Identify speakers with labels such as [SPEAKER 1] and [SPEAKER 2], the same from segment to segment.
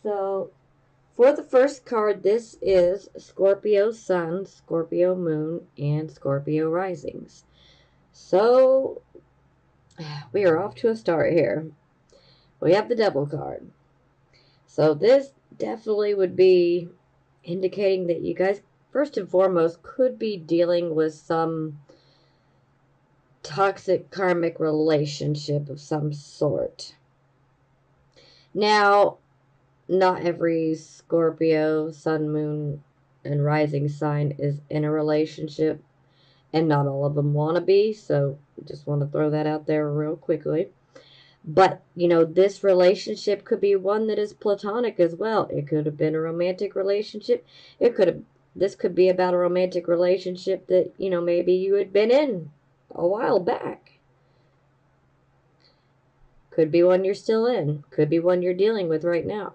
[SPEAKER 1] So, for the first card, this is Scorpio Sun, Scorpio Moon, and Scorpio Risings. So, we are off to a start here. We have the Devil card. So, this definitely would be indicating that you guys, first and foremost, could be dealing with some toxic karmic relationship of some sort. Now, not every Scorpio, Sun, Moon, and Rising sign is in a relationship, and not all of them want to be, so just want to throw that out there real quickly. But, this relationship could be one that is platonic as well. It could have been a romantic relationship. This could be about a romantic relationship that, maybe you had been in a while back. Could be one you're still in. Could be one you're dealing with right now.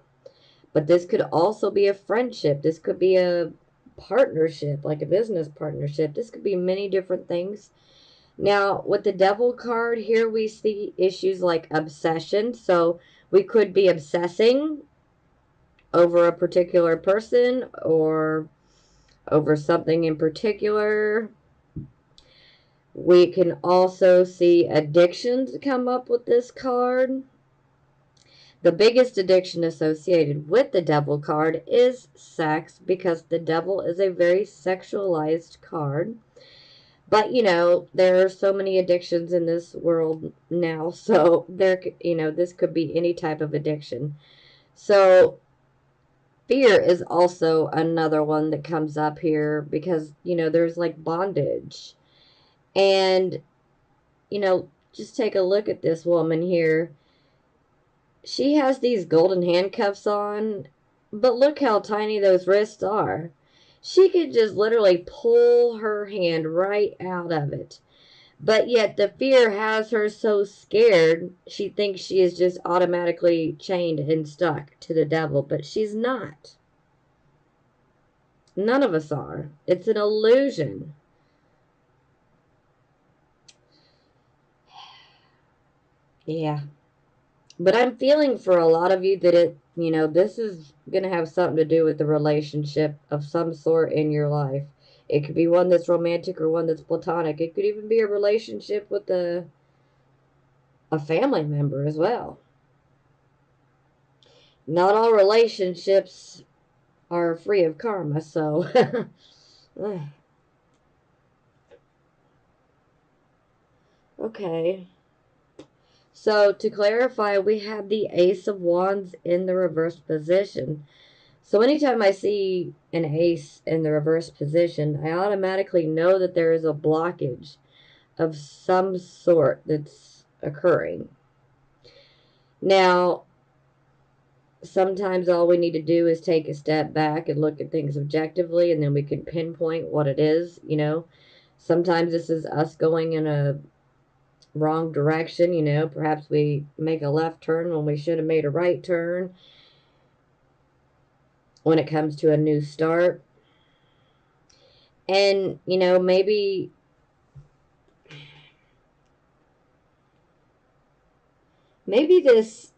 [SPEAKER 1] But this could also be a friendship. This could be a partnership, like a business partnership. This could be many different things. Now, with the Devil card, here we see issues like obsession. So we could be obsessing over a particular person or over something in particular. We can also see addictions come up with this card. The biggest addiction associated with the Devil card is sex, because the Devil is a very sexualized card. But, there are so many addictions in this world now, so this could be any type of addiction. So, fear is also another one that comes up here because, there's like bondage. And, just take a look at this woman here. She has these golden handcuffs on, but look how tiny those wrists are. She could just literally pull her hand right out of it. But yet the fear has her so scared, she thinks she is just automatically chained and stuck to the Devil, but she's not. None of us are. It's an illusion. Yeah. But I'm feeling for a lot of you that this is going to have something to do with the relationship of some sort in your life. It could be one that's romantic or one that's platonic. It could even be a relationship with a family member as well. Not all relationships are free of karma, so okay. So to clarify, we have the Ace of Wands in the reversed position. So anytime I see an ace in the reverse position, I automatically know that there is a blockage of some sort that's occurring. Now, sometimes all we need to do is take a step back and look at things objectively, and then we can pinpoint what it is, Sometimes this is us going in a wrong direction, Perhaps we make a left turn when we should have made a right turn. When it comes to a new start. And, maybe this,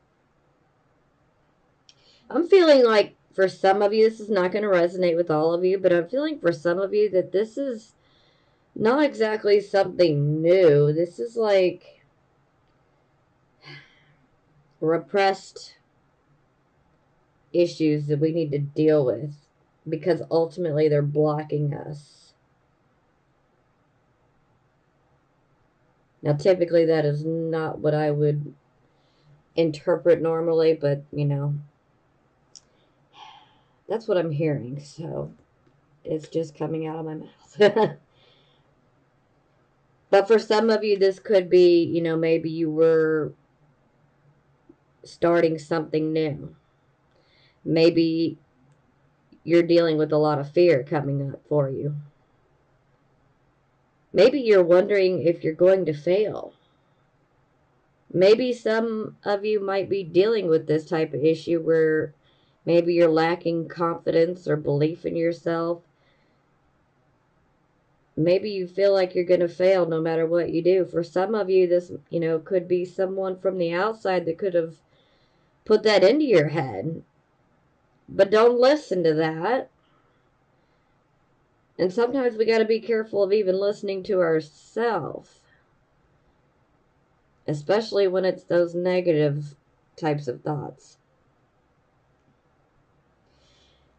[SPEAKER 1] I'm feeling like for some of you, this is not going to resonate with all of you, but I'm feeling for some of you that this is not exactly something new. This is like repressed issues that we need to deal with, because ultimately they're blocking us. Now, typically that is not what I would interpret normally, but, that's what I'm hearing, so it's just coming out of my mouth. But for some of you, this could be, maybe you were starting something new. Maybe you're dealing with a lot of fear coming up for you. Maybe you're wondering if you're going to fail. Maybe some of you might be dealing with this type of issue where maybe you're lacking confidence or belief in yourself. Maybe you feel like you're going to fail no matter what you do. For some of you, this, could be someone from the outside that could have put that into your head. But don't listen to that. And sometimes we got to be careful of even listening to ourselves, especially when it's those negative types of thoughts.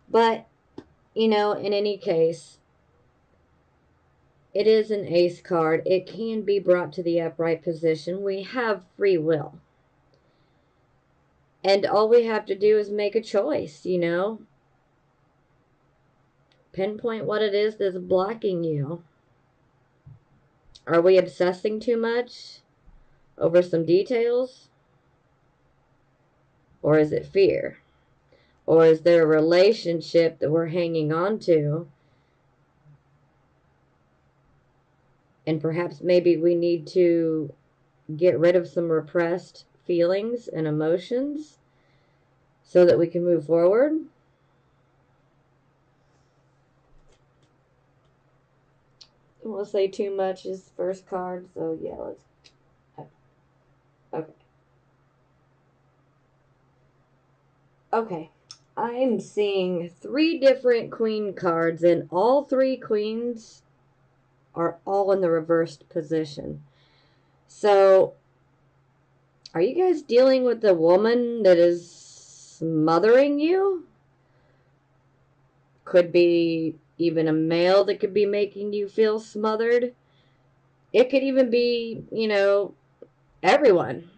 [SPEAKER 1] But, in any case, it is an ace card. It can be brought to the upright position. We have free will. And all we have to do is make a choice, Pinpoint what it is that's blocking you. Are we obsessing too much over some details? Or is it fear? Or is there a relationship that we're hanging on to? And perhaps maybe we need to get rid of some repressed feelings and emotions so that we can move forward. I won't say too much is the first card, so yeah, let's. Okay. Okay. I'm seeing 3 different queen cards, and all 3 queens are all in the reversed position. So, are you guys dealing with a woman that is smothering you? Could be even a male that could be making you feel smothered. It could even be, everyone.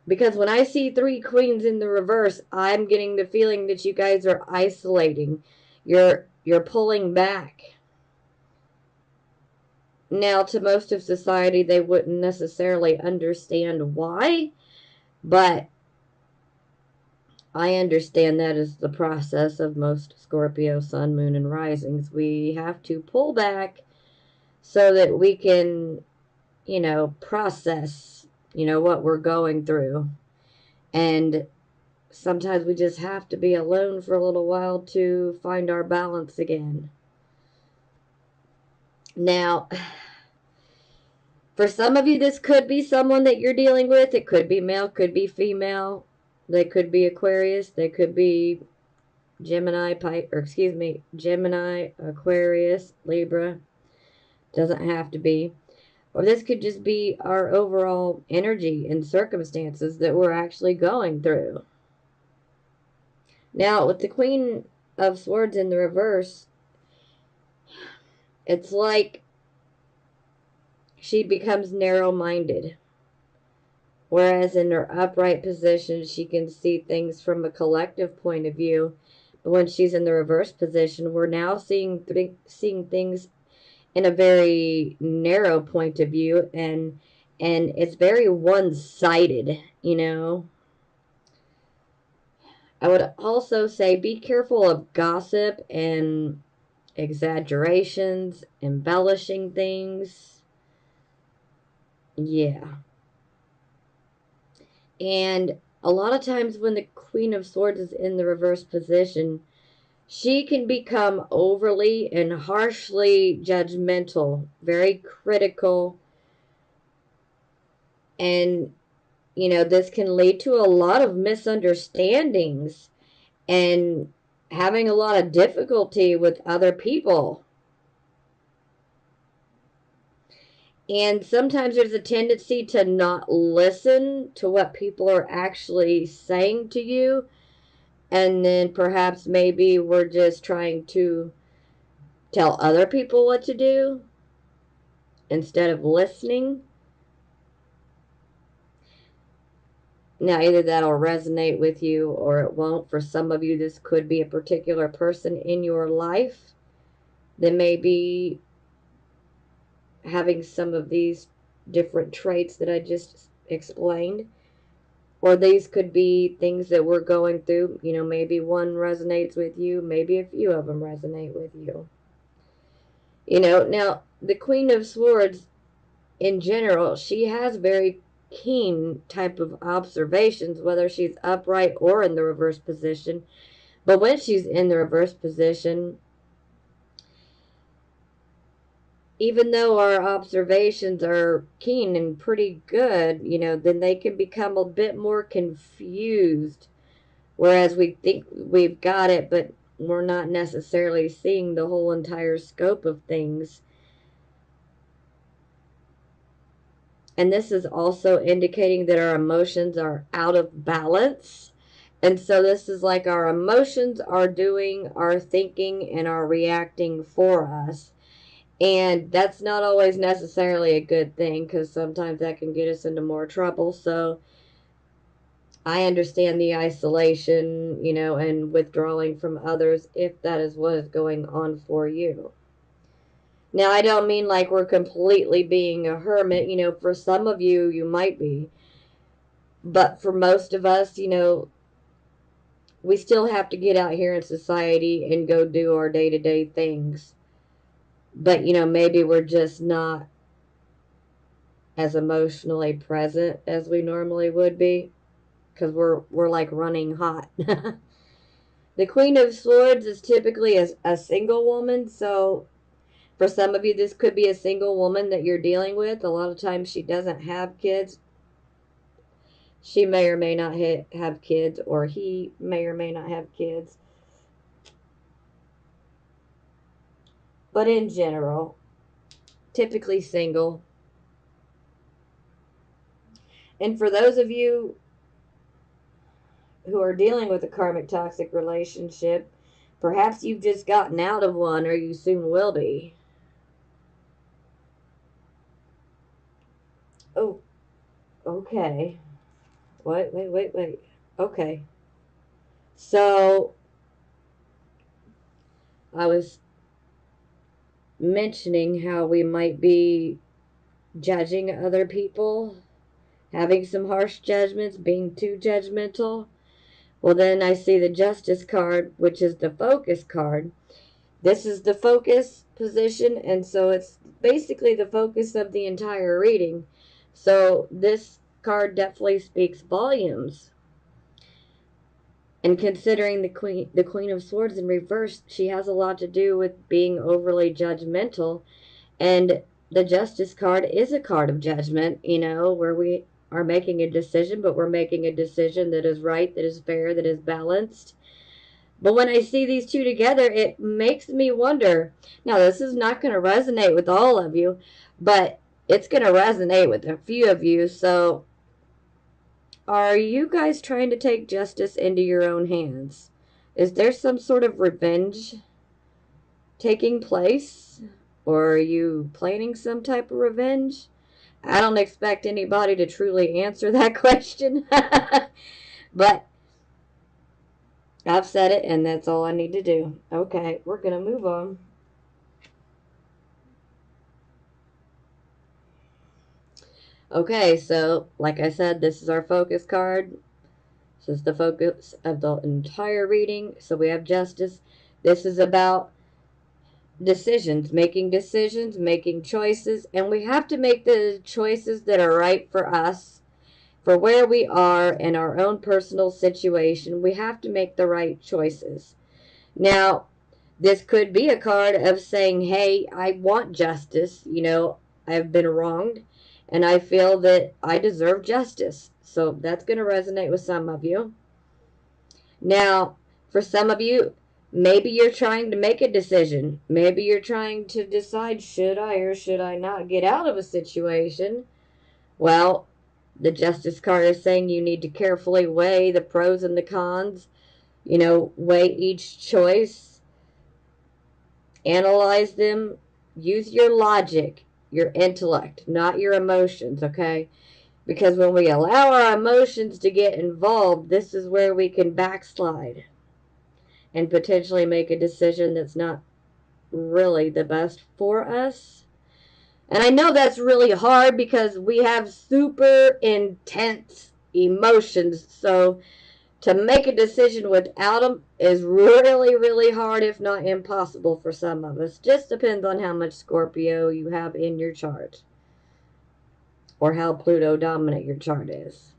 [SPEAKER 1] Because when I see 3 queens in the reverse, I'm getting the feeling that you guys are isolating. You're pulling back. Now, to most of society, they wouldn't necessarily understand why, but I understand that is the process of most Scorpio, Sun, Moon, and Risings. We have to pull back so that we can, process, what we're going through. And sometimes we just have to be alone for a little while to find our balance again. Now, for some of you, this could be someone that you're dealing with. It could be male, could be female. They could be Aquarius. They could be Gemini, Aquarius, Libra. Doesn't have to be. Or this could just be our overall energy and circumstances that we're actually going through. Now, with the Queen of Swords in the reverse, it's like she becomes narrow-minded. Whereas in her upright position, she can see things from a collective point of view. But when she's in the reverse position, we're now seeing things in a very narrow point of view, and it's very one-sided, I would also say be careful of gossip and exaggerations, embellishing things. Yeah. And a lot of times when the Queen of Swords is in the reverse position, she can become overly and harshly judgmental, very critical. And, this can lead to a lot of misunderstandings and having a lot of difficulty with other people. And sometimes there's a tendency to not listen to what people are actually saying to you. And then perhaps maybe we're just trying to tell other people what to do instead of listening. Now, either that'll resonate with you or it won't. For some of you, this could be a particular person in your life that may be having some of these different traits that I just explained. Or these could be things that we're going through. Maybe one resonates with you. Maybe a few of them resonate with you. Now, the Queen of Swords, in general, she has very keen type of observations, whether she's upright or in the reverse position. But when she's in the reverse position, even though our observations are keen and pretty good, then they can become a bit more confused Whereas we think we've got it, but we're not necessarily seeing the whole entire scope of things. And this is also indicating that our emotions are out of balance. And so this is like our emotions are doing our thinking and are reacting for us. And that's not always necessarily a good thing, because sometimes that can get us into more trouble. So I understand the isolation, and withdrawing from others if that is what is going on for you. Now, I don't mean like we're completely being a hermit. For some of you, you might be. But for most of us, we still have to get out here in society and go do our day-to-day things. But, maybe we're just not as emotionally present as we normally would be, because we're like running hot. The Queen of Swords is typically a single woman, so for some of you, this could be a single woman that you're dealing with. A lot of times she doesn't have kids. She may or may not have kids, or he may or may not have kids. But in general, typically single. And for those of you who are dealing with a karmic toxic relationship, perhaps you've just gotten out of one, or you soon will be. Oh, okay. Wait. Okay. So, I was mentioning how we might be judging other people, having some harsh judgments, being too judgmental. Well, then I see the Justice card, which is the focus card. This is the focus position, and so it's basically the focus of the entire reading. So this card definitely speaks volumes. And considering the Queen of Swords in reverse, she has a lot to do with being overly judgmental. And the Justice card is a card of judgment, where we are making a decision, but we're making a decision that is right, that is fair, that is balanced. But when I see these two together, it makes me wonder. Now, this is not going to resonate with all of you, but it's going to resonate with a few of you. So, are you guys trying to take justice into your own hands? Is there some sort of revenge taking place? Or are you planning some type of revenge? I don't expect anybody to truly answer that question. But I've said it, and that's all I need to do. Okay, we're going to move on. Okay, so like I said, this is our focus card. This is the focus of the entire reading. So we have justice. This is about decisions, making choices, and we have to make the choices that are right for us, for where we are in our own personal situation. We have to make the right choices. Now, this could be a card of saying, hey, I want justice. I've been wronged, and I feel that I deserve justice. So that's going to resonate with some of you. Now, for some of you, maybe you're trying to make a decision. Maybe you're trying to decide, should I or should I not get out of a situation? Well, the Justice card is saying you need to carefully weigh the pros and the cons. Weigh each choice, analyze them, use your logic, your intellect, not your emotions, okay? Because when we allow our emotions to get involved, this is where we can backslide and potentially make a decision that's not really the best for us. And I know that's really hard because we have super intense emotions. So to make a decision without them is really, really hard, if not impossible for some of us. Just depends on how much Scorpio you have in your chart, or how Pluto dominant your chart is.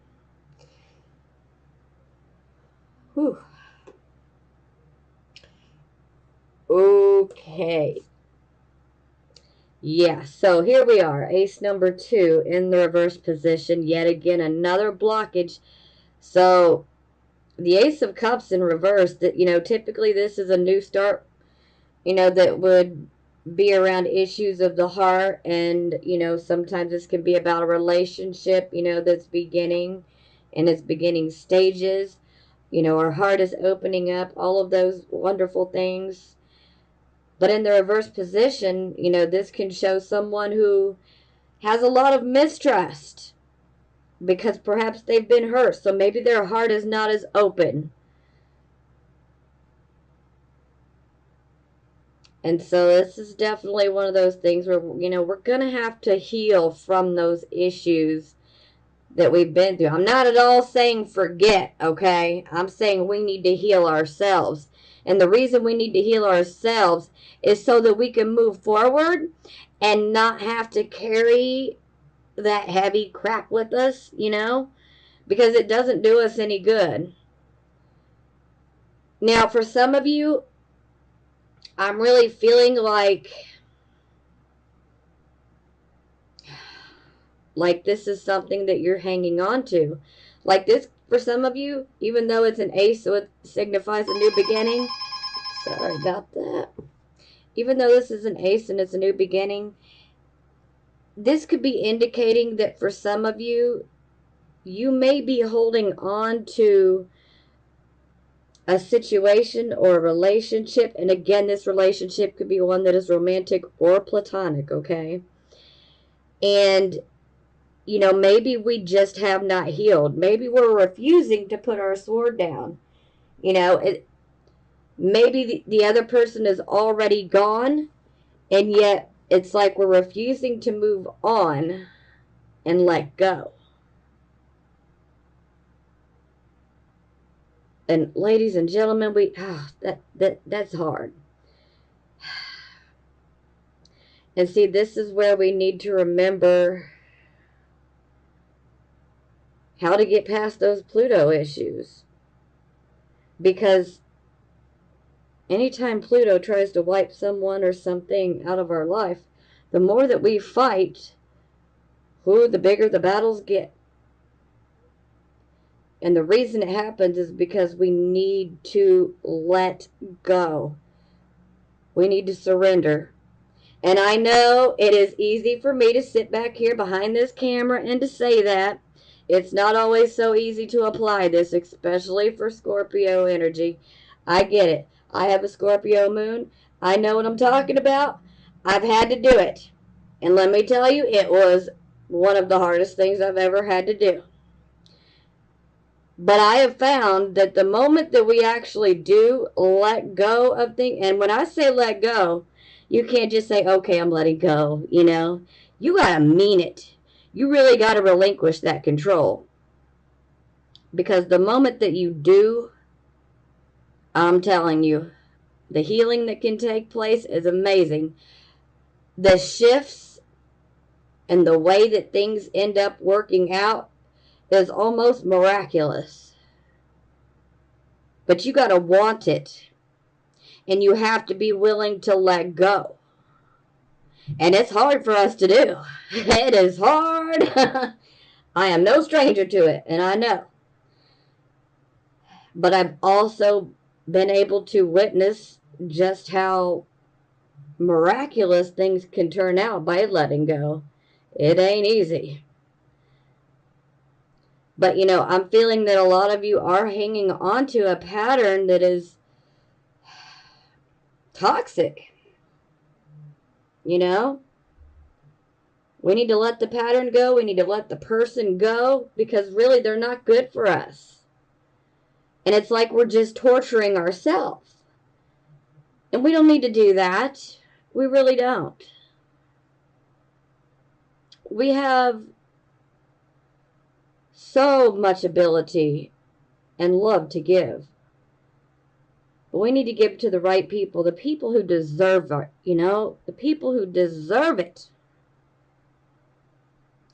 [SPEAKER 1] Whew. Okay. Yeah, so here we are, ace number 2 in the reverse position. Yet again, another blockage. So the Ace of Cups in reverse, that, typically this is a new start, that would be around issues of the heart. And, sometimes this can be about a relationship, that's beginning in its beginning stages. Our heart is opening up, all of those wonderful things. But in the reverse position, this can show someone who has a lot of mistrust because perhaps they've been hurt. So maybe their heart is not as open. And so this is definitely one of those things where, we're going to have to heal from those issues that we've been through. I'm not at all saying forget, okay? I'm saying we need to heal ourselves. And the reason we need to heal ourselves is so that we can move forward and not have to carry that heavy crap with us, because it doesn't do us any good. Now, for some of you, I'm really feeling like this is something that you're hanging on to. Like this, for some of you, even though it's an ace, so it signifies a new beginning. Sorry about that. Even though this is an ace and it's a new beginning, this could be indicating that for some of you, you may be holding on to a situation or a relationship. And again, this relationship could be one that is romantic or platonic, okay? And, maybe we just have not healed. Maybe we're refusing to put our sword down. Maybe the other person is already gone, and yet it's like we're refusing to move on and let go. And ladies and gentlemen, that's hard. And see, this is where we need to remember how to get past those Pluto issues. Because anytime Pluto tries to wipe someone or something out of our life, the more that we fight, the bigger the battles get. And the reason it happens is because we need to let go. We need to surrender. And I know it is easy for me to sit back here behind this camera and to say that. It's not always so easy to apply this, especially for Scorpio energy. I get it. I have a Scorpio moon. I know what I'm talking about. I've had to do it. And let me tell you, it was one of the hardest things I've ever had to do. But I have found that the moment that we actually do let go of things, and when I say let go, you can't just say, okay, I'm letting go, You got to mean it. You really got to relinquish that control. Because the moment that you do, I'm telling you, the healing that can take place is amazing. The shifts and the way that things end up working out is almost miraculous. But you got to want it. And you have to be willing to let go. And it's hard for us to do. It is hard. I am no stranger to it, and I know. But I've also been able to witness just how miraculous things can turn out by letting go. It ain't easy. But, I'm feeling that a lot of you are hanging on to a pattern that is toxic. We need to let the pattern go. We need to let the person go because really they're not good for us. And it's like we're just torturing ourselves. And we don't need to do that. We really don't. We have so much ability and love to give. But we need to give to the right people, the people who deserve it, the people who deserve it.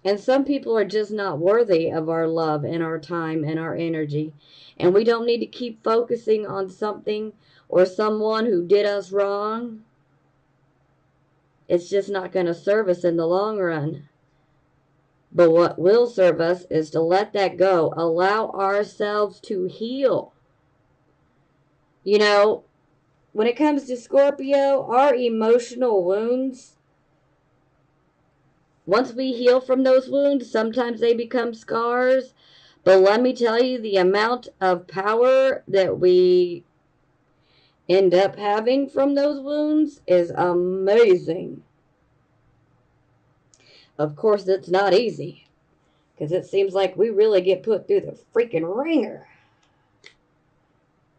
[SPEAKER 1] And some people are just not worthy of our love and our time and our energy. And we don't need to keep focusing on something or someone who did us wrong. It's just not going to serve us in the long run. But what will serve us is to let that go. Allow ourselves to heal. You know, when it comes to Scorpio, our emotional wounds, once we heal from those wounds, sometimes they become scars. But let me tell you, the amount of power that we end up having from those wounds is amazing. Of course, it's not easy, because it seems like we really get put through the freaking ringer,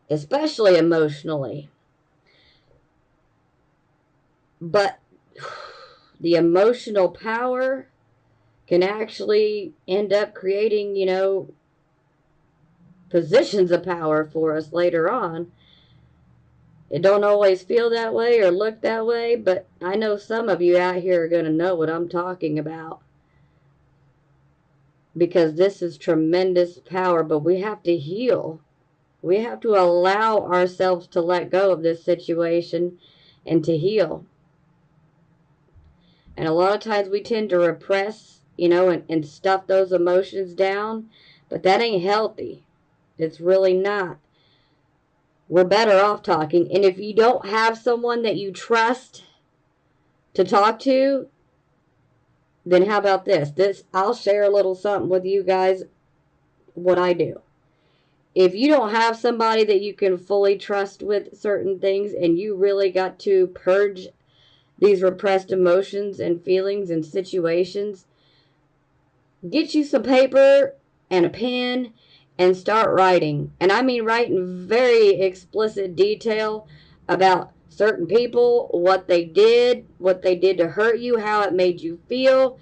[SPEAKER 1] especially emotionally. But the emotional power can actually end up creating, positions of power for us later on. It don't always feel that way or look that way, but I know some of you out here are going to know what I'm talking about, because this is tremendous power, but we have to heal. We have to allow ourselves to let go of this situation and to heal. And a lot of times we tend to repress, and stuff those emotions down, but that ain't healthy. It's really not. We're better off talking. And if you don't have someone that you trust to talk to, then how about this? I'll share a little something with you guys, what I do. If you don't have somebody that you can fully trust with certain things, and you really got to purge these repressed emotions and feelings and situations, get you some paper and a pen and start writing. And I mean write in very explicit detail about certain people, what they did to hurt you, how it made you feel.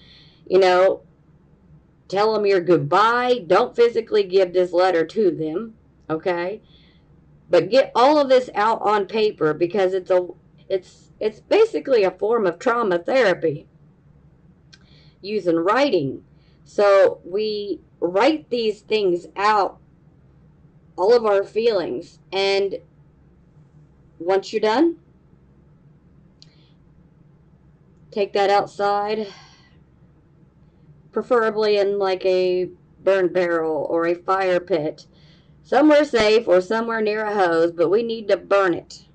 [SPEAKER 1] Tell them your goodbye. Don't physically give this letter to them, okay? But get all of this out on paper, because it's basically a form of trauma therapy using writing. So we write these things out, all of our feelings, and once you're done, take that outside, preferably in like a burn barrel or a fire pit, somewhere safe or somewhere near a hose, but we need to burn it.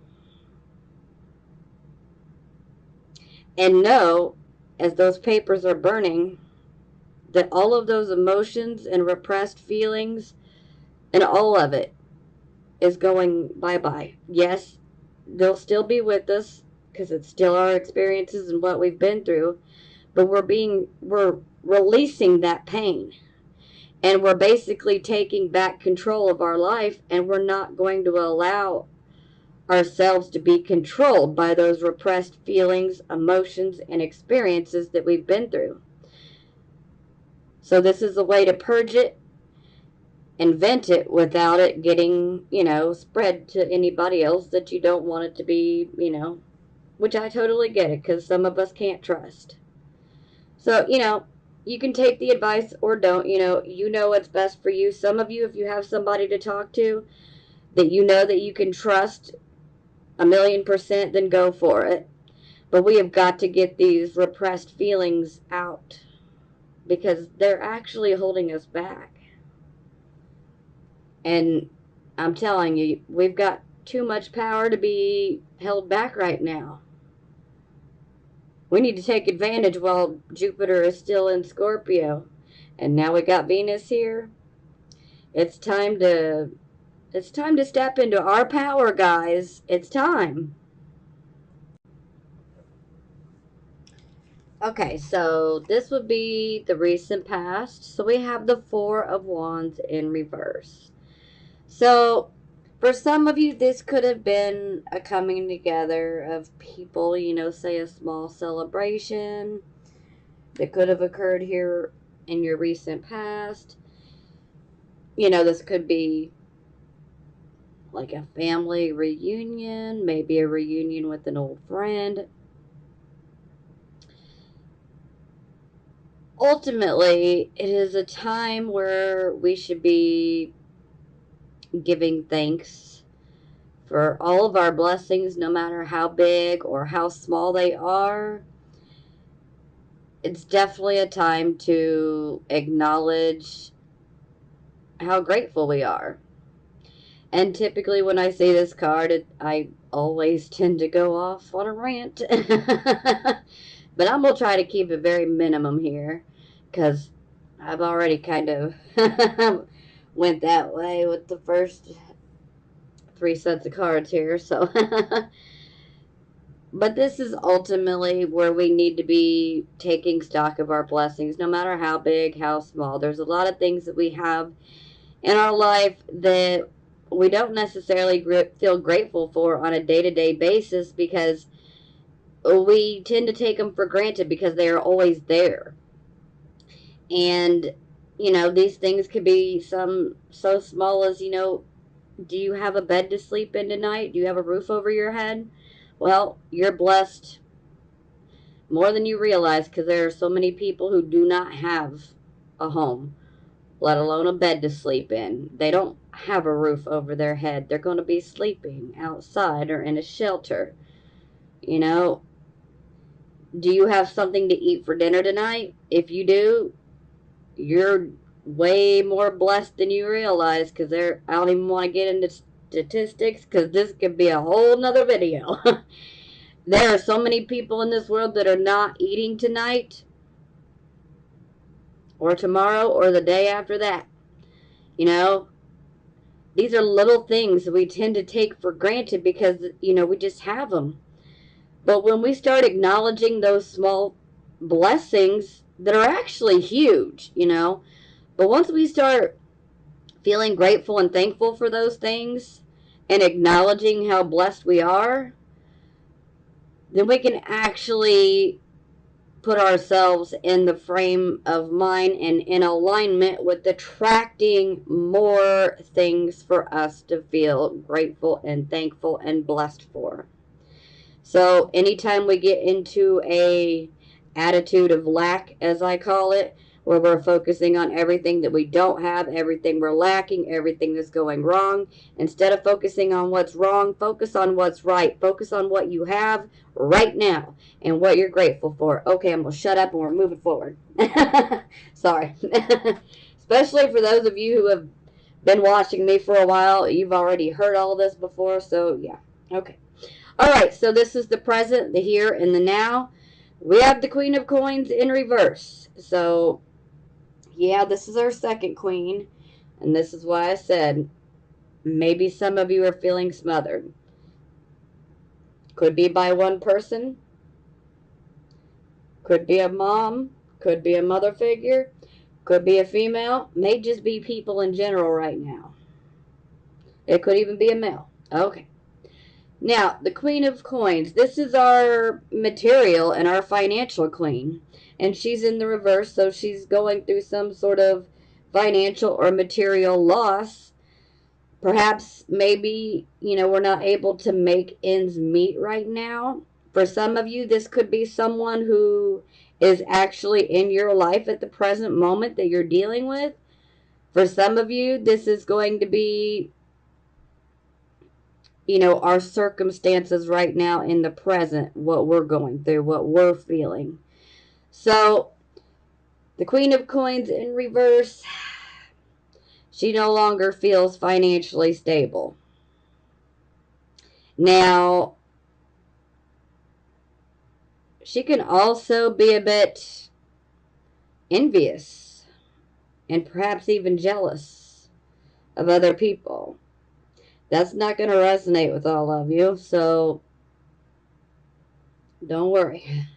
[SPEAKER 1] And know, as those papers are burning, that all of those emotions and repressed feelings and all of it is going bye-bye. Yes, they'll still be with us, because it's still our experiences and what we've been through, but we're releasing that pain, and we're basically taking back control of our life, and we're not going to allow ourselves to be controlled by those repressed feelings, emotions, and experiences that we've been through. So this is a way to purge it and vent it without it getting, spread to anybody else that you don't want it to be, which I totally get it, because some of us can't trust. So, you can take the advice or don't, what's best for you. Some of you, if you have somebody to talk to that that you can trust 1,000,000%, then go for it. But we have got to get these repressed feelings out, because they're actually holding us back. And I'm telling you, we've got too much power to be held back right now. We need to take advantage while Jupiter is still in Scorpio. And now we got Venus here. It's time to step into our power, guys. It's time. Okay, so this would be the recent past. So we have the Four of Wands in reverse. So for some of you, this could have been a coming together of people, say a small celebration that could have occurred here in your recent past. This could be like a family reunion, maybe a reunion with an old friend. Ultimately, it is a time where we should be giving thanks for all of our blessings, no matter how big or how small they are. It's definitely a time to acknowledge how grateful we are. And typically when I say this card, I always tend to go off on a rant. But I'm going to try to keep it very minimum here, because I've already kind of went that way with the first 3 sets of cards here. So, but this is ultimately where we need to be taking stock of our blessings, no matter how big, how small. There's a lot of things that we have in our life that we don't necessarily feel grateful for on a day-to-day basis, because we tend to take them for granted because they are always there. And, these things could be some so small as, do you have a bed to sleep in tonight? Do you have a roof over your head? Well, you're blessed more than you realize, because there are so many people who do not have a home, let alone a bed to sleep in. They don't have a roof over their head. They're going to be sleeping outside or in a shelter. Do you have something to eat for dinner tonight? If you do, you're way more blessed than you realize, because I don't even want to get into statistics, because this could be a whole nother video. There are so many people in this world that are not eating tonight or tomorrow or the day after that. These are little things that we tend to take for granted because, we just have them. But when we start acknowledging those small blessings that are actually huge, but once we start feeling grateful and thankful for those things and acknowledging how blessed we are, then we can actually put ourselves in the frame of mind and in alignment with attracting more things for us to feel grateful and thankful and blessed for. So anytime we get into a attitude of lack, as I call it, where we're focusing on everything that we don't have, everything we're lacking, everything that's going wrong, instead of focusing on what's wrong, focus on what's right. Focus on what you have right now and what you're grateful for. Okay, I'm going to shut up and we're moving forward. Sorry. Especially for those of you who have been watching me for a while, you've already heard all this before, so yeah. Okay. All right, so this is the present, the here, and the now. We have the Queen of Coins in reverse. So, yeah, this is our second queen, and this is why I said maybe some of you are feeling smothered. Could be by one person, could be a mom, could be a mother figure, could be a female, may just be people in general right now. It could even be a male. Okay. Now, the Queen of Coins, this is our material and our financial queen. And she's in the reverse, so she's going through some sort of financial or material loss. Perhaps, maybe, we're not able to make ends meet right now. For some of you, this could be someone who is actually in your life at the present moment that you're dealing with. For some of you, this is going to be our circumstances right now in the present, what we're going through, what we're feeling. So, the Queen of Coins in reverse, she no longer feels financially stable. Now, she can also be a bit envious and perhaps even jealous of other people. That's not going to resonate with all of you, so don't worry.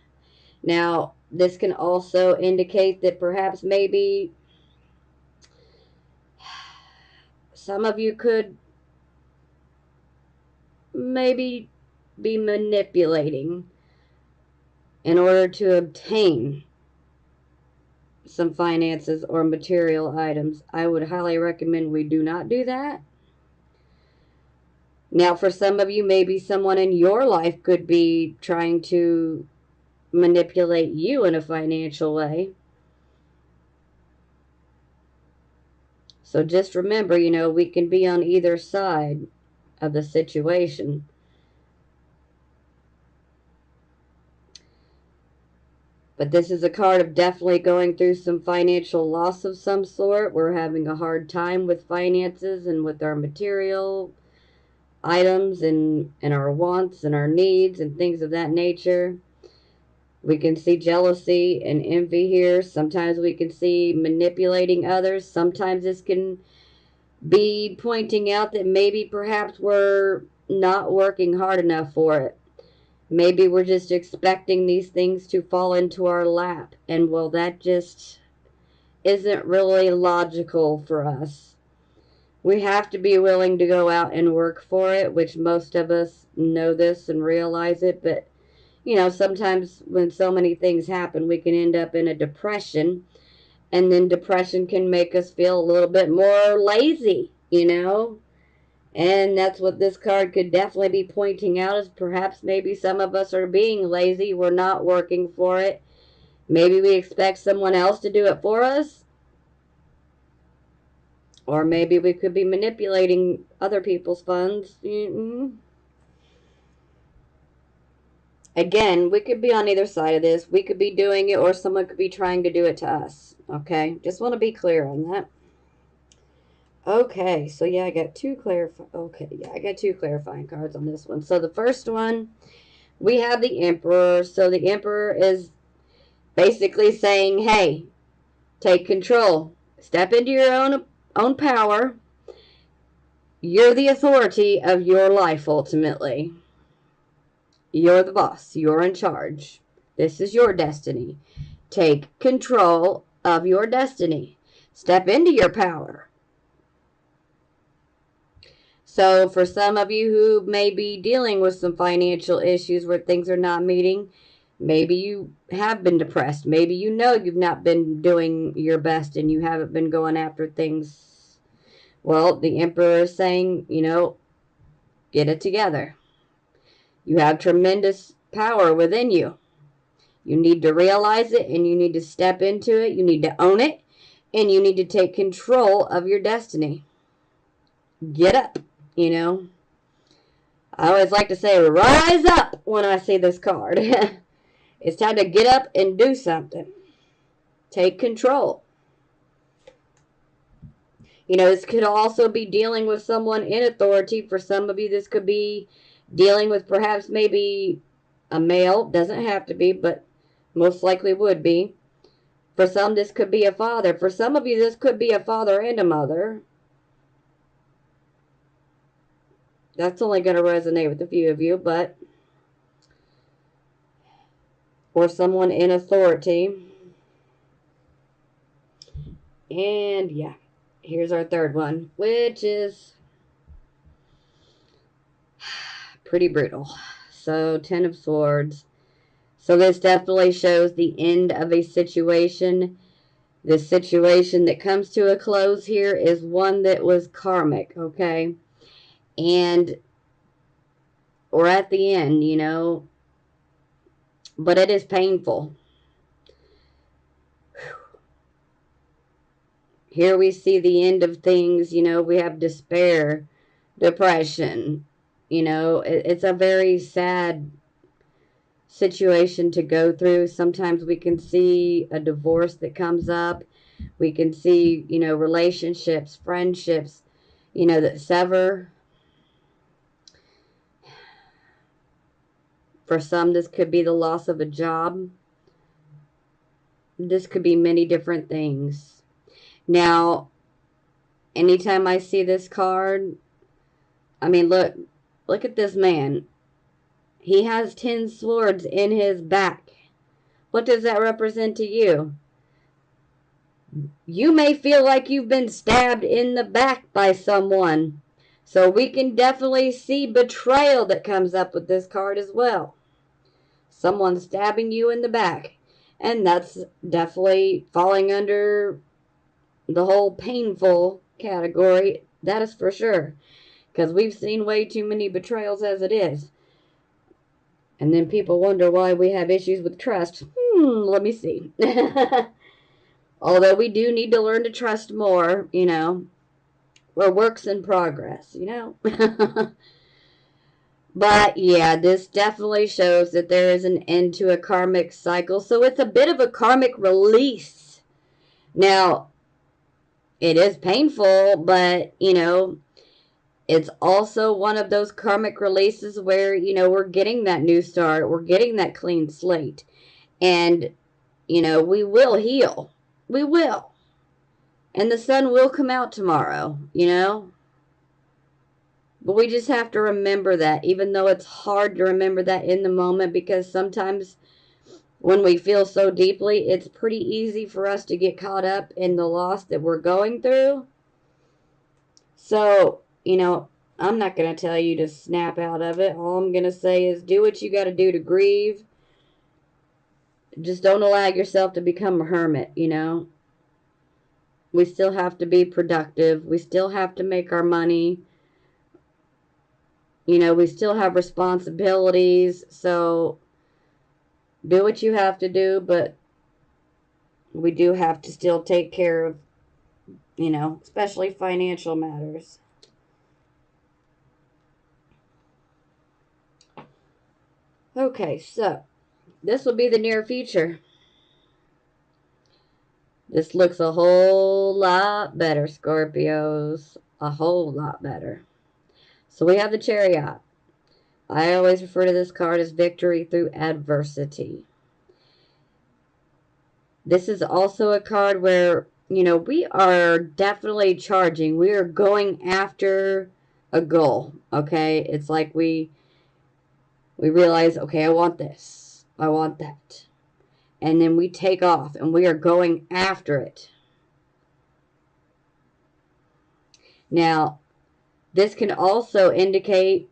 [SPEAKER 1] Now, this can also indicate that perhaps maybe some of you could maybe be manipulating in order to obtain some finances or material items. I would highly recommend we do not do that. Now, for some of you, maybe someone in your life could be trying to manipulate you in a financial way. So just remember, we can be on either side of the situation. But this is a card of definitely going through some financial loss of some sort. We're having a hard time with finances and with our material items and our wants and our needs and things of that nature. We can see jealousy and envy here. Sometimes we can see manipulating others. Sometimes this can be pointing out that maybe perhaps we're not working hard enough for it. Maybe we're just expecting these things to fall into our lap. And well, that just isn't really logical for us. We have to be willing to go out and work for it, which most of us know this and realize it. But, you know, sometimes when so many things happen, we can end up in a depression. And then depression can make us feel a little bit more lazy, you know. And that's what this card could definitely be pointing out, is perhaps maybe some of us are being lazy. We're not working for it. Maybe we expect someone else to do it for us. Or maybe we could be manipulating other people's funds. Again, we could be on either side of this. We could be doing it, or someone could be trying to do it to us. Okay? Just want to be clear on that. Okay, so yeah, I got two clarifying cards on this one. So the first one, we have the Emperor. So the Emperor is basically saying, hey, take control. Step into your own power. You're the authority of your life, ultimately. You're the boss. You're in charge. This is your destiny. Take control of your destiny. Step into your power. So for some of you who may be dealing with some financial issues where things are not meeting, maybe you have been depressed. Maybe you know you've not been doing your best and you haven't been going after things. Well, the Emperor is saying, you know, get it together. You have tremendous power within you. You need to realize it and you need to step into it. You need to own it and you need to take control of your destiny. Get up, you know. I always like to say, rise up when I see this card. It's time to get up and do something. Take control. You know, this could also be dealing with someone in authority. For some of you, this could be dealing with perhaps maybe a male. Doesn't have to be, but most likely would be. For some, this could be a father. For some of you, this could be a father and a mother. That's only going to resonate with a few of you, but... or someone in authority. And yeah, here's our third one, which is pretty brutal. So 10 of Swords. So this definitely shows the end of a situation. The situation that comes to a close here is one that was karmic, okay? And we're at the end, you know, but it is painful. Here we see the end of things, you know, we have despair, depression, you know, it's a very sad situation to go through. Sometimes we can see a divorce that comes up. We can see, you know, relationships, friendships, you know, that sever. For some, this could be the loss of a job. This could be many different things. Now, anytime I see this card, I mean, look at this man. He has 10 swords in his back. What does that represent to you? You may feel like you've been stabbed in the back by someone. So we can definitely see betrayal that comes up with this card as well. Someone stabbing you in the back. And that's definitely falling under the whole painful category. That is for sure. Because we've seen way too many betrayals as it is. And then people wonder why we have issues with trust. Let me see. Although we do need to learn to trust more, you know. We're works in progress, you know. But yeah, this definitely shows that there is an end to a karmic cycle. So it's a bit of a karmic release. Now, it is painful, but it's also one of those karmic releases where, we're getting that new start, we're getting that clean slate. And, we will heal. We will. And the sun will come out tomorrow. But we just have to remember that, even though it's hard to remember that in the moment, because sometimes when we feel so deeply, it's pretty easy for us to get caught up in the loss that we're going through. So, I'm not going to tell you to snap out of it. All I'm going to say is do what you got to do to grieve. Just don't allow yourself to become a hermit. We still have to be productive. We still have to make our money. We still have responsibilities. So do what you have to do, but we do have to still take care of, especially financial matters. Okay, so this will be the near future. This looks a whole lot better, Scorpios. A whole lot better. So we have the Chariot. I always refer to this card as victory through adversity. This is also a card where, we are definitely charging. We are going after a goal, okay? It's like we realize, okay, I want this. I want that. And then we take off and we are going after it. Now, this can also indicate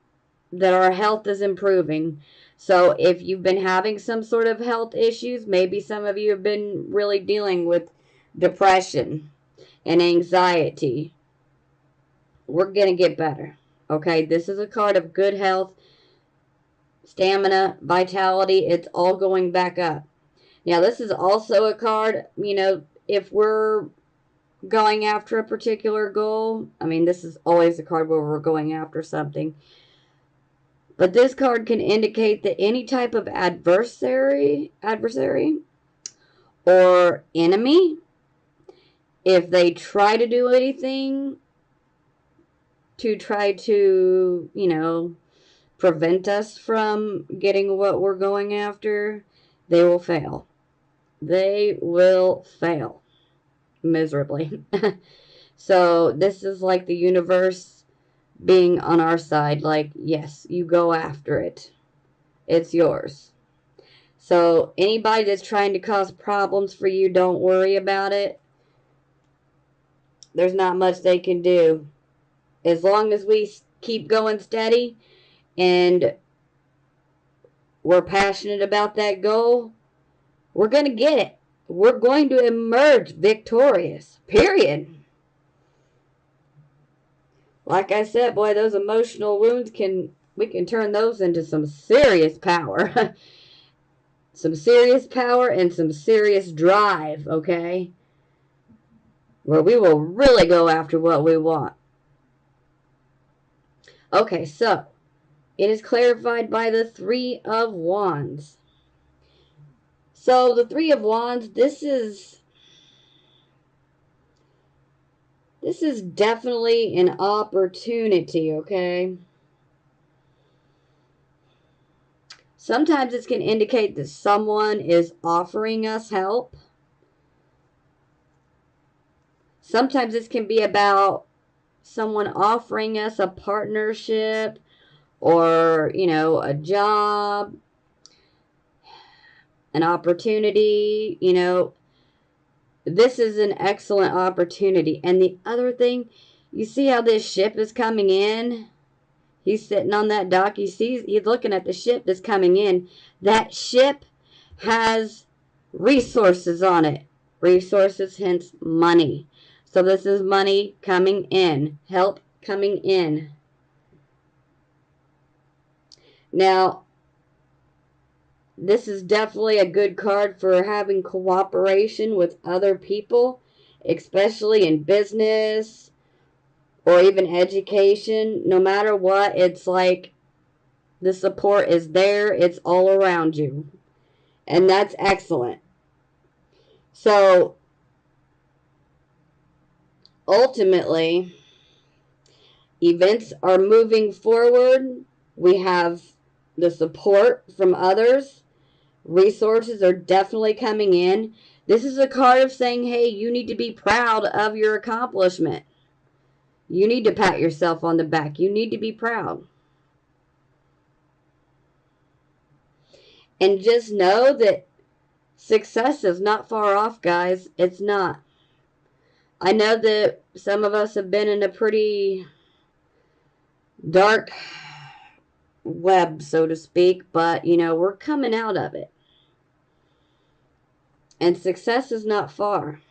[SPEAKER 1] that our health is improving. So if you've been having some sort of health issues, maybe some of you have been really dealing with depression and anxiety, we're going to get better. Okay, this is a card of good health, stamina, vitality. It's all going back up. Now, this is also a card, if we're going after a particular goal. I mean, this is always a card where we're going after something. But this card can indicate that any type of adversary or enemy, if they try to do anything to try to, prevent us from getting what we're going after, they will fail. They will fail miserably. So this is like the universe being on our side, like, yes, you go after it. It's yours. So anybody that's trying to cause problems for you, don't worry about it. There's not much they can do. As long as we keep going steady and we're passionate about that goal, we're going to get it. We're going to emerge victorious. Period. Like I said, boy, those emotional wounds we can turn those into some serious power. Some serious power and some serious drive, okay? Where we will really go after what we want. Okay, so it is clarified by the Three of Wands. So the Three of Wands, this is definitely an opportunity, okay? Sometimes this can indicate that someone is offering us help. Sometimes this can be about someone offering us a partnership or, a job, an opportunity. This is an excellent opportunity. And the other thing, you see how this ship is coming in? He's sitting on that dock. He's looking at the ship that's coming in. That ship has resources on it. Resources, hence money. So this is money coming in. Help coming in. Now, this is definitely a good card for having cooperation with other people, especially in business or even education. No matter what, it's like The support is there. It's all around you. And that's excellent. So, ultimately, events are moving forward. We have the support from others. Resources are definitely coming in. This is a card of saying, hey, you need to be proud of your accomplishment. You need to pat yourself on the back. You need to be proud. And just know that success is not far off, guys. It's not. I know that some of us have been in a pretty dark web, so to speak, but, we're coming out of it. And success is not far.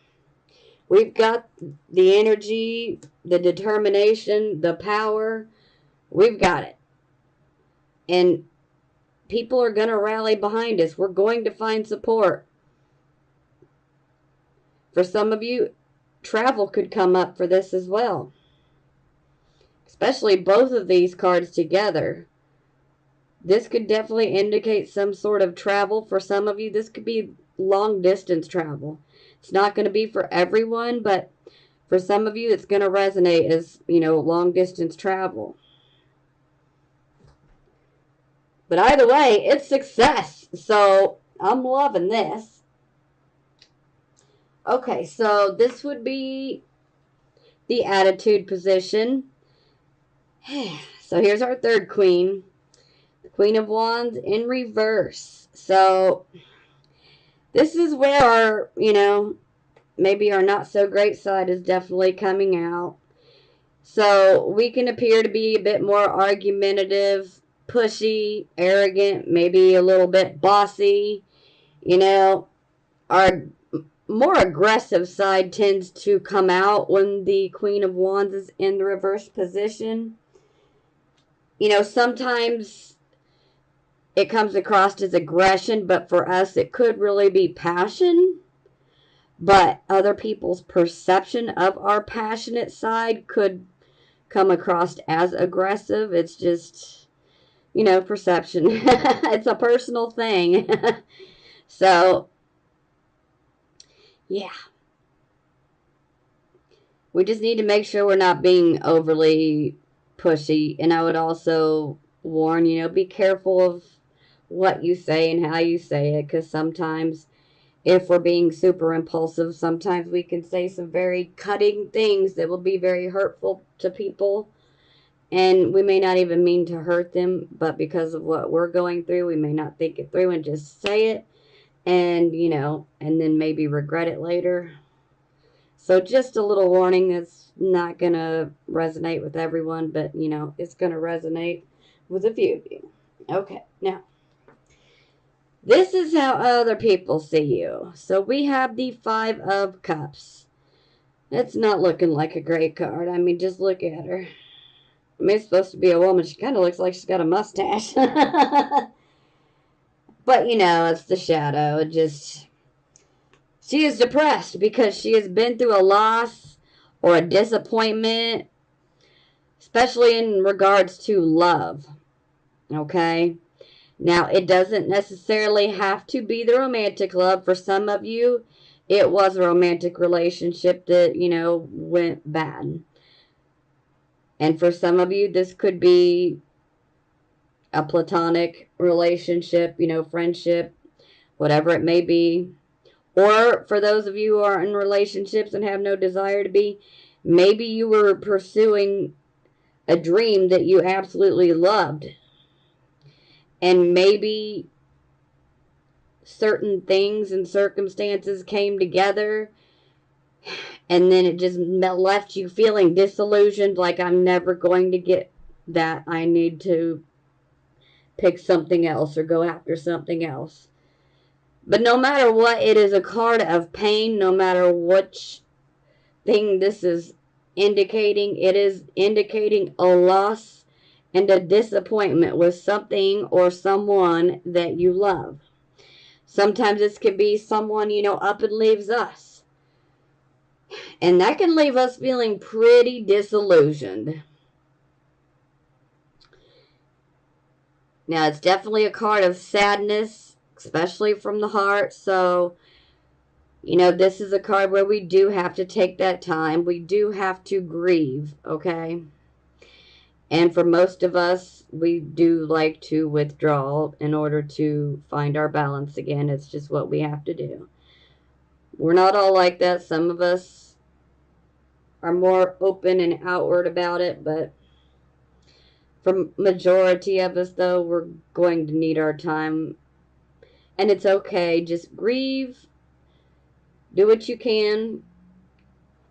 [SPEAKER 1] We've got the energy, the determination, the power. We've got it. And people are going to rally behind us. We're going to find support. For some of you, travel could come up for this as well. Especially both of these cards together. This could definitely indicate some sort of travel. For some of you, this could be long distance travel. It's not going to be for everyone, but for some of you, it's going to resonate as, long distance travel. But either way, it's success. So I'm loving this. Okay, so this would be the attitude position. So here's our third queen. The Queen of Wands in reverse. So this is where our, maybe our not so great side is definitely coming out. So we can appear to be a bit more argumentative, pushy, arrogant, maybe a little bit bossy. Our more aggressive side tends to come out when the Queen of Wands is in the reverse position. Sometimes it comes across as aggression, but for us it could really be passion. But other people's perception of our passionate side could come across as aggressive. It's just, perception. It's a personal thing. So, yeah. We just need to make sure we're not being overly pushy. And I would also warn, be careful of what you say and how you say it. Because sometimes if we're being super impulsive, sometimes we can say some very cutting things that will be very hurtful to people. And we may not even mean to hurt them, but because of what we're going through, we may not think it through and just say it. And, and then maybe regret it later. So just a little warning, that's not going to resonate with everyone, but, it's going to resonate with a few of you. Okay, now, this is how other people see you. So we have the Five of Cups. It's not looking like a great card. I mean, just look at her. I mean, it's supposed to be a woman. She kind of looks like she's got a mustache. But, it's the shadow. She is depressed because she has been through a loss or a disappointment, especially in regards to love. Okay? Now, it doesn't necessarily have to be the romantic love. For some of you, it was a romantic relationship that, went bad. And for some of you, this could be a platonic relationship, friendship, whatever it may be. Or for those of you who are in relationships and have no desire to be, maybe you were pursuing a dream that you absolutely loved. And maybe certain things and circumstances came together, and then it just left you feeling disillusioned, like I'm never going to get that. I need to pick something else or go after something else. But no matter what, it is a card of pain. No matter which thing this is indicating, it is indicating a loss and a disappointment with something or someone that you love. Sometimes this could be someone, up and leaves us. And that can leave us feeling pretty disillusioned. Now, it's definitely a card of sadness, especially from the heart. So, this is a card where we do have to take that time. We do have to grieve, okay? And for most of us, we do like to withdraw in order to find our balance again. It's just what we have to do. We're not all like that. Some of us are more open and outward about it, but for majority of us, though, we're going to need our time. And it's okay. Just grieve. Do what you can.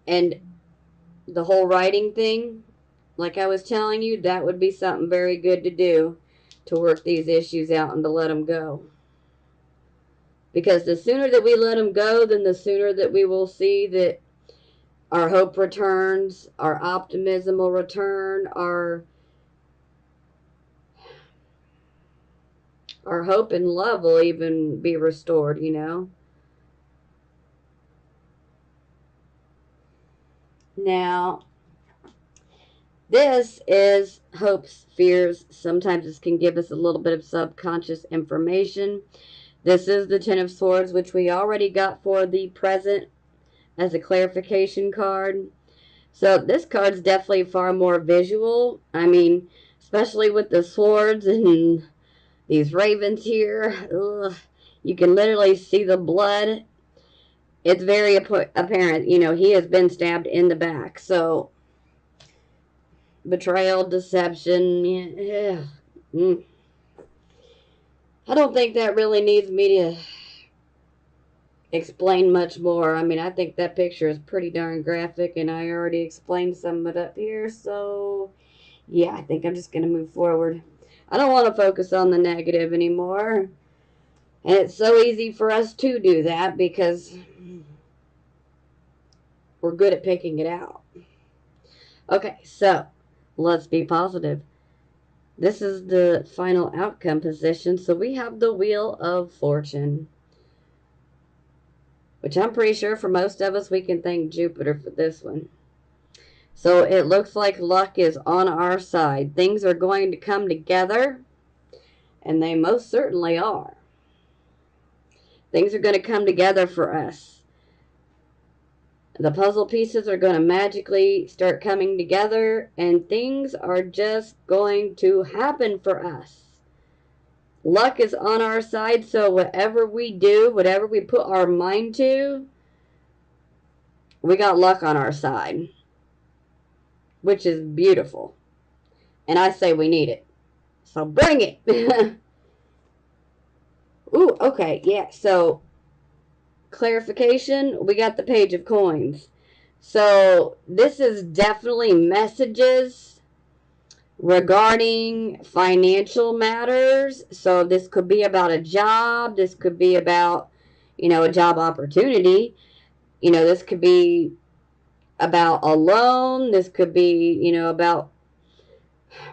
[SPEAKER 1] And the whole writing thing, like I was telling you, that would be something very good to do, to work these issues out and to let them go. Because the sooner that we let them go, then the sooner that we will see that our hope returns, our optimism will return, our hope and love will even be restored, Now, this is hopes, fears. Sometimes this can give us a little bit of subconscious information. This is the Ten of Swords, which we already got for the present as a clarification card. So this card's definitely far more visual. I mean, especially with the swords and these ravens here. Ugh, you can literally see the blood. It's very apparent. He has been stabbed in the back. So, betrayal, deception. Yeah. I don't think that really needs me to explain much more. I mean, I think that picture is pretty darn graphic, and I already explained some of it up here. So, yeah, I think I'm just going to move forward. I don't want to focus on the negative anymore. And it's so easy for us to do that because we're good at picking it out. Okay, so let's be positive. This is the final outcome position. So we have the Wheel of Fortune, which I'm pretty sure for most of us, we can thank Jupiter for this one. So it looks like luck is on our side. Things are going to come together, and they most certainly are. Things are going to come together for us. The puzzle pieces are going to magically start coming together, and things are just going to happen for us. Luck is on our side, so whatever we do, whatever we put our mind to, we got luck on our side, which is beautiful. And I say we need it. So bring it. Ooh, okay, yeah, so clarification, we got the Page of Coins. So this is definitely messages regarding financial matters. So this could be about a job. This could be about, a job opportunity. This could be about a loan. This could be, about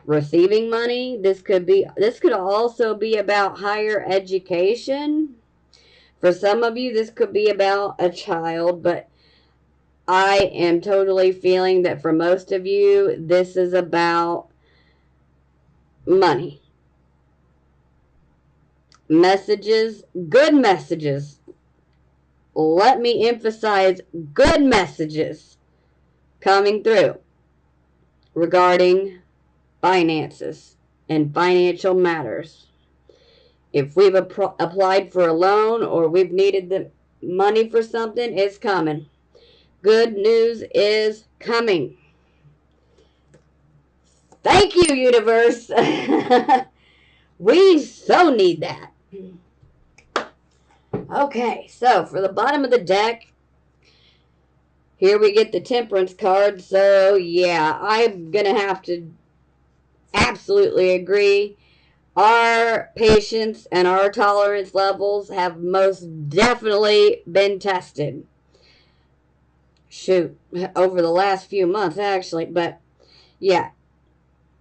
[SPEAKER 1] receiving money. This could also be about higher education. For some of you, this could be about a child, but I am totally feeling that for most of you, this is about money. Messages, good messages. Let me emphasize good messages coming through regarding finances and financial matters. If we've applied for a loan or we've needed the money for something, it's coming. Good news is coming. Thank you, universe. We so need that. Okay, so for the bottom of the deck, here we get the Temperance card. So, yeah, I'm going to have to absolutely agree. Our patience and our tolerance levels have most definitely been tested. Shoot, over the last few months, actually. But, yeah,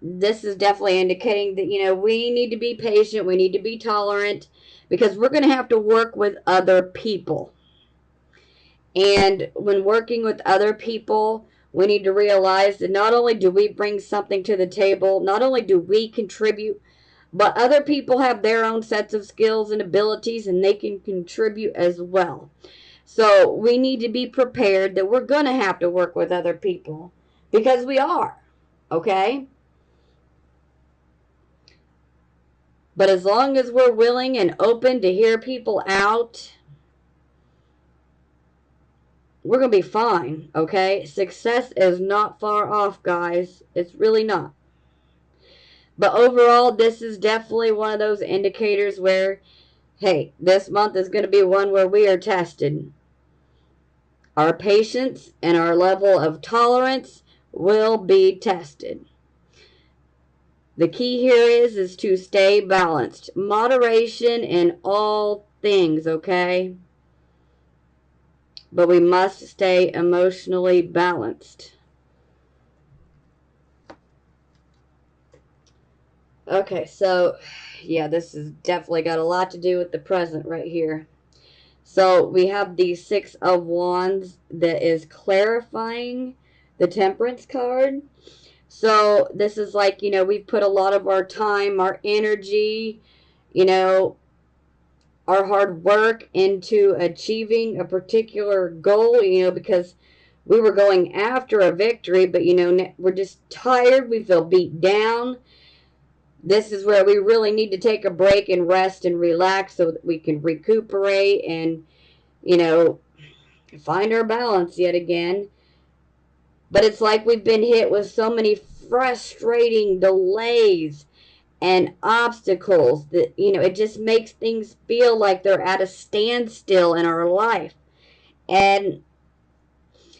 [SPEAKER 1] this is definitely indicating that, we need to be patient. We need to be tolerant because we're going to have to work with other people. And when working with other people, we need to realize that not only do we bring something to the table, not only do we contribute But other people have their own sets of skills and abilities, and they can contribute as well. So we need to be prepared that we're going to have to work with other people, because we are, okay? But as long as we're willing and open to hear people out, we're going to be fine, okay? Success is not far off, guys. It's really not. But overall, this is definitely one of those indicators where, hey, this month is going to be one where we are tested. Our patience and our level of tolerance will be tested. The key here is to stay balanced. Moderation in all things, okay? But we must stay emotionally balanced. Okay, so yeah, this has definitely got a lot to do with the present right here. So we have the Six of Wands that is clarifying the Temperance card. So this is like, we've put a lot of our time, our energy, our hard work into achieving a particular goal, because we were going after a victory, but, we're just tired. We feel beat down. This is where we really need to take a break and rest and relax so that we can recuperate and, find our balance yet again. But it's like we've been hit with so many frustrating delays and obstacles that, it just makes things feel like they're at a standstill in our life. And,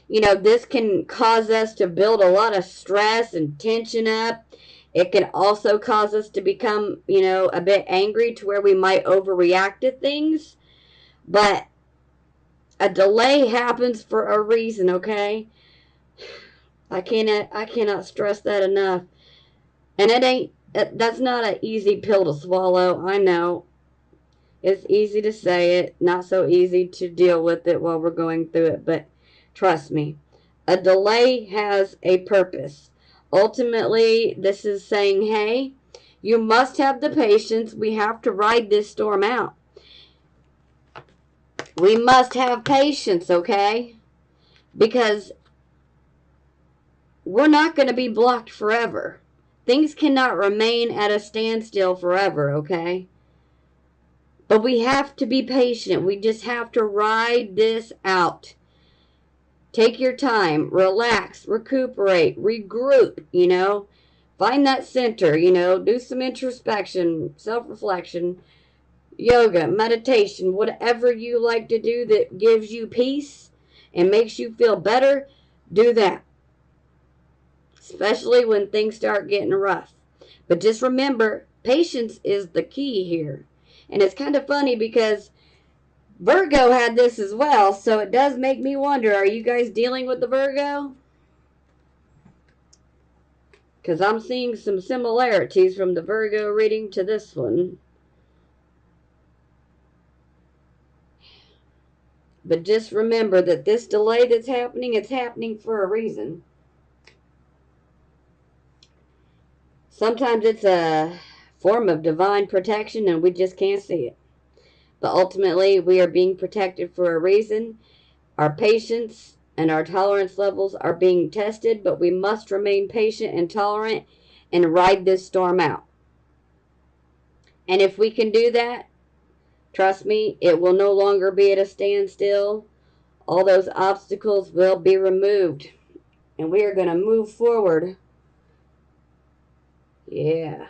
[SPEAKER 1] this can cause us to build a lot of stress and tension up. It can also cause us to become, a bit angry to where we might overreact to things. But a delay happens for a reason, okay? I cannot stress that enough. And that's not an easy pill to swallow. I know. It's easy to say it, not so easy to deal with it while we're going through it. But trust me, a delay has a purpose. Ultimately, this is saying, hey, you must have the patience. We have to ride this storm out. We must have patience, okay? Because we're not going to be blocked forever. Things cannot remain at a standstill forever, okay? But we have to be patient. We just have to ride this out. Take your time, relax, recuperate, regroup, Find that center, do some introspection, self-reflection, yoga, meditation, whatever you like to do that gives you peace and makes you feel better, do that. Especially when things start getting rough. But just remember, patience is the key here. And it's kind of funny because Virgo had this as well, so it does make me wonder, are you guys dealing with the Virgo? Because I'm seeing some similarities from the Virgo reading to this one. But just remember that this delay that's happening, it's happening for a reason. Sometimes it's a form of divine protection and we just can't see it. But ultimately, we are being protected for a reason. Our patience and our tolerance levels are being tested, but we must remain patient and tolerant and ride this storm out. And if we can do that, trust me, it will no longer be at a standstill. All those obstacles will be removed. And we are going to move forward. Yeah.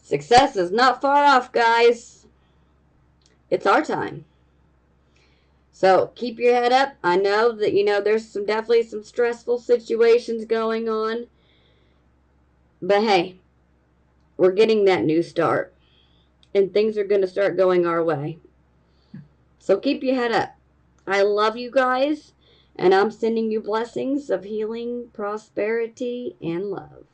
[SPEAKER 1] Success is not far off, guys. It's our time. So keep your head up. I know that, there's definitely some stressful situations going on. But hey, we're getting that new start. And things are going to start going our way. So keep your head up. I love you guys. And I'm sending you blessings of healing, prosperity, and love.